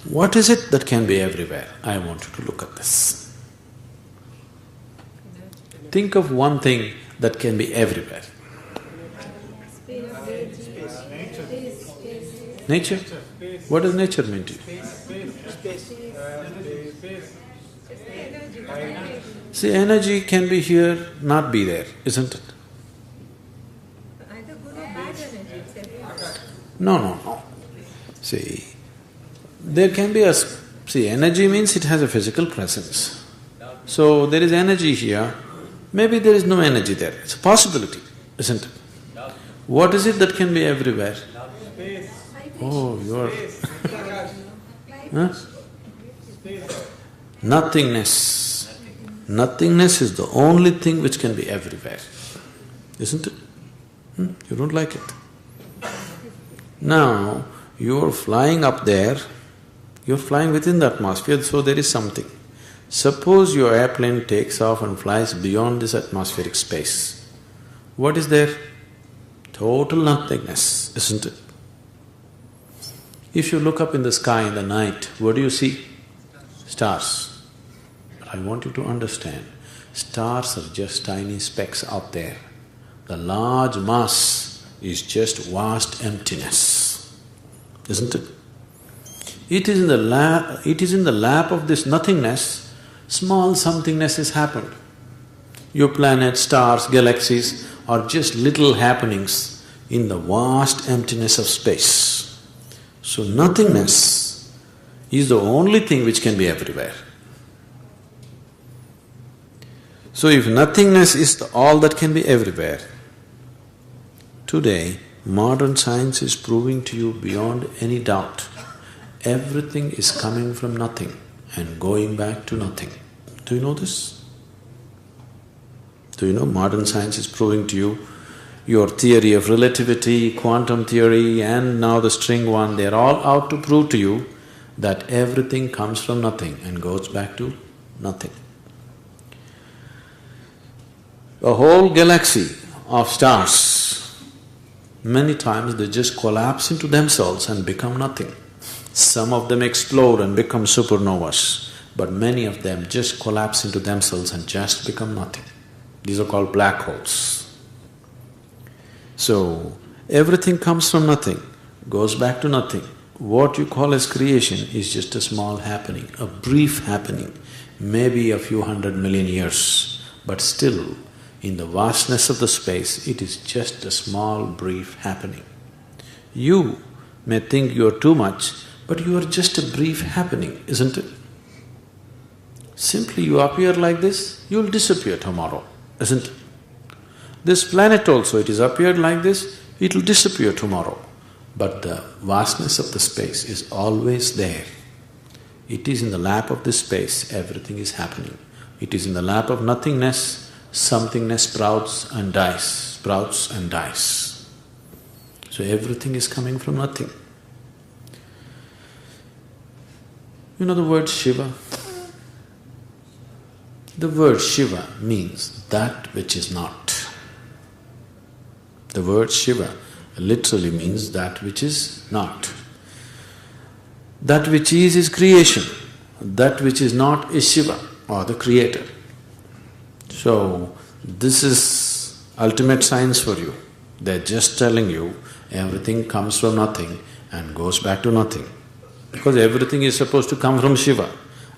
What is it that can be everywhere? I want you to look at this. Think of one thing that can be everywhere. Nature? What does nature mean to you? See, energy can be here, not be there, isn't it? Either good or bad energy, it's everywhere. No. See, there can be see, energy means it has a physical presence. So, there is energy here, maybe there is no energy there. It's a possibility, isn't it? What is it that can be everywhere? Oh, you're… Huh? Nothingness. Nothingness is the only thing which can be everywhere, isn't it? You don't like it. Now, you're flying up there, you're flying within the atmosphere, so there is something. Suppose your airplane takes off and flies beyond this atmospheric space. What is there? Total nothingness, isn't it? If you look up in the sky in the night, what do you see? Stars. But I want you to understand, stars are just tiny specks out there. The large mass is just vast emptiness, isn't it? It is in the lap of this nothingness, small somethingness has happened. Your planets, stars, galaxies are just little happenings in the vast emptiness of space. So nothingness is the only thing which can be everywhere. So if nothingness is all that can be everywhere, today modern science is proving to you beyond any doubt, everything is coming from nothing and going back to nothing. Do you know this? Do you know modern science is proving to you your theory of relativity, quantum theory and now the string one, they're all out to prove to you that everything comes from nothing and goes back to nothing. A whole galaxy of stars, many times they just collapse into themselves and become nothing. Some of them explode and become supernovas, but many of them just collapse into themselves and just become nothing. These are called black holes. So, everything comes from nothing, goes back to nothing. What you call as creation is just a small happening, a brief happening, maybe a few 100 million years, but still, in the vastness of the space, it is just a small, brief happening. You may think you are too much, but you are just a brief happening, isn't it? Simply you appear like this, you'll disappear tomorrow, isn't it? This planet also, it is appeared like this, it'll disappear tomorrow. But the vastness of the space is always there. It is in the lap of this space, everything is happening. It is in the lap of nothingness, somethingness sprouts and dies, sprouts and dies. So everything is coming from nothing. You know the word Shiva? The word Shiva means that which is not. The word Shiva literally means that which is not. That which is creation. That which is not is Shiva or the creator. So, this is ultimate science for you. They're just telling you everything comes from nothing and goes back to nothing. Because everything is supposed to come from Shiva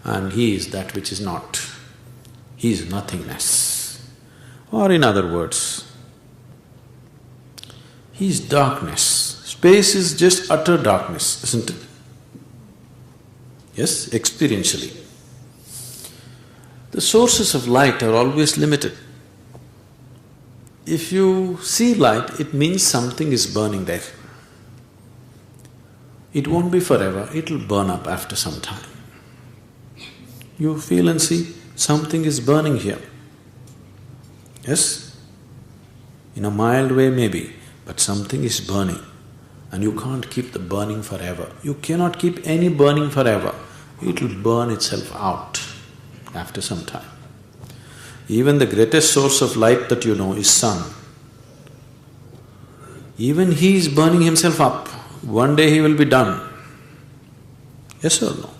and he is that which is not. He is nothingness. Or in other words, he is darkness. Space is just utter darkness, isn't it? Yes, experientially. The sources of light are always limited. If you see light, it means something is burning there. It won't be forever, it'll burn up after some time. You feel and see, something is burning here. Yes? In a mild way maybe, but something is burning and you can't keep the burning forever. You cannot keep any burning forever. It will burn itself out after some time. Even the greatest source of light that you know is sun. Even he is burning himself up. One day he will be done. Yes or no?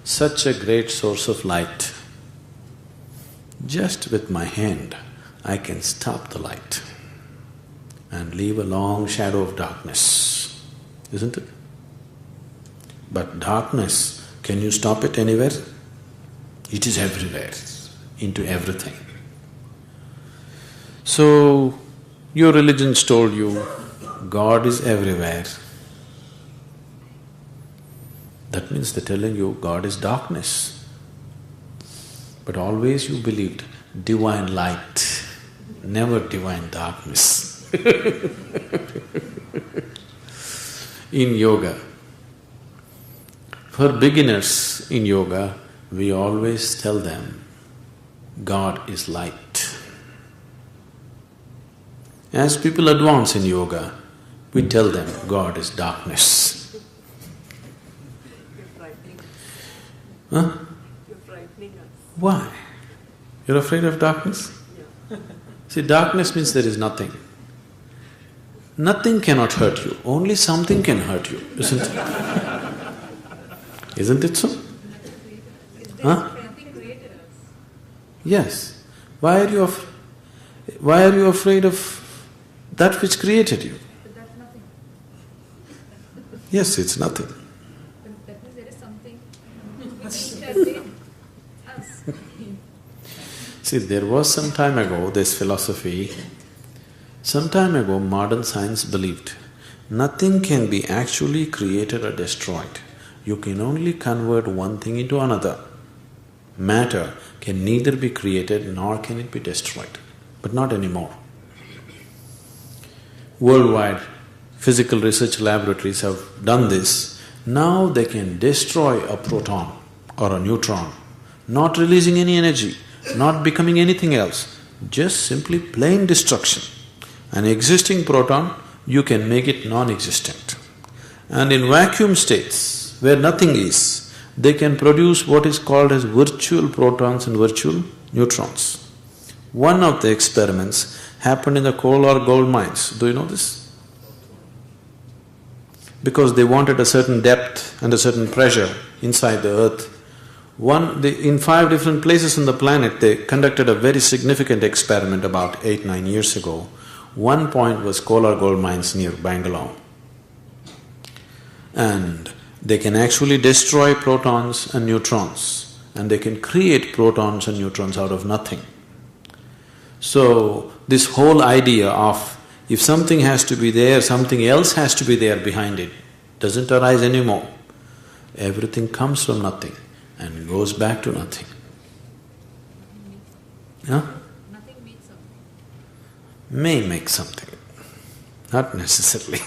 Such a great source of light. Just with my hand, I can stop the light and leave a long shadow of darkness, isn't it? But darkness, can you stop it anywhere? It is everywhere, into everything. So, your religion's told you, God is everywhere. That means they're telling you God is darkness. But always you believed divine light, never divine darkness. In yoga, for beginners in yoga, we always tell them, God is light. As people advance in yoga, we tell them, God is darkness. You're frightening us. Huh? You're frightening us. Why? You're afraid of darkness? Yeah. See, darkness means there is nothing. Nothing cannot hurt you, only something can hurt you, isn't it? Isn't it so? Huh? Nothing created us. Yes. Why are you afraid of that which created you? But that's nothing. Yes, it's nothing. But that means there is something which has made us. See, there was some time ago this philosophy. Some time ago, modern science believed nothing can be actually created or destroyed. You can only convert one thing into another. Matter can neither be created nor can it be destroyed, but not anymore. Worldwide, physical research laboratories have done this. Now they can destroy a proton or a neutron, not releasing any energy, not becoming anything else, just simply plain destruction. An existing proton, you can make it non-existent. And in vacuum states, where nothing is, they can produce what is called as virtual protons and virtual neutrons. One of the experiments happened in the coal or gold mines. Do you know this? Because they wanted a certain depth and a certain pressure inside the earth. In 5 different places on the planet, they conducted a very significant experiment about 8-9 years ago. One point was coal or gold mines near Bangalore. And they can actually destroy protons and neutrons, and they can create protons and neutrons out of nothing. So, this whole idea of if something has to be there, something else has to be there behind it, doesn't arise anymore. Everything comes from nothing and goes back to nothing. Huh? Nothing makes something. May make something, not necessarily.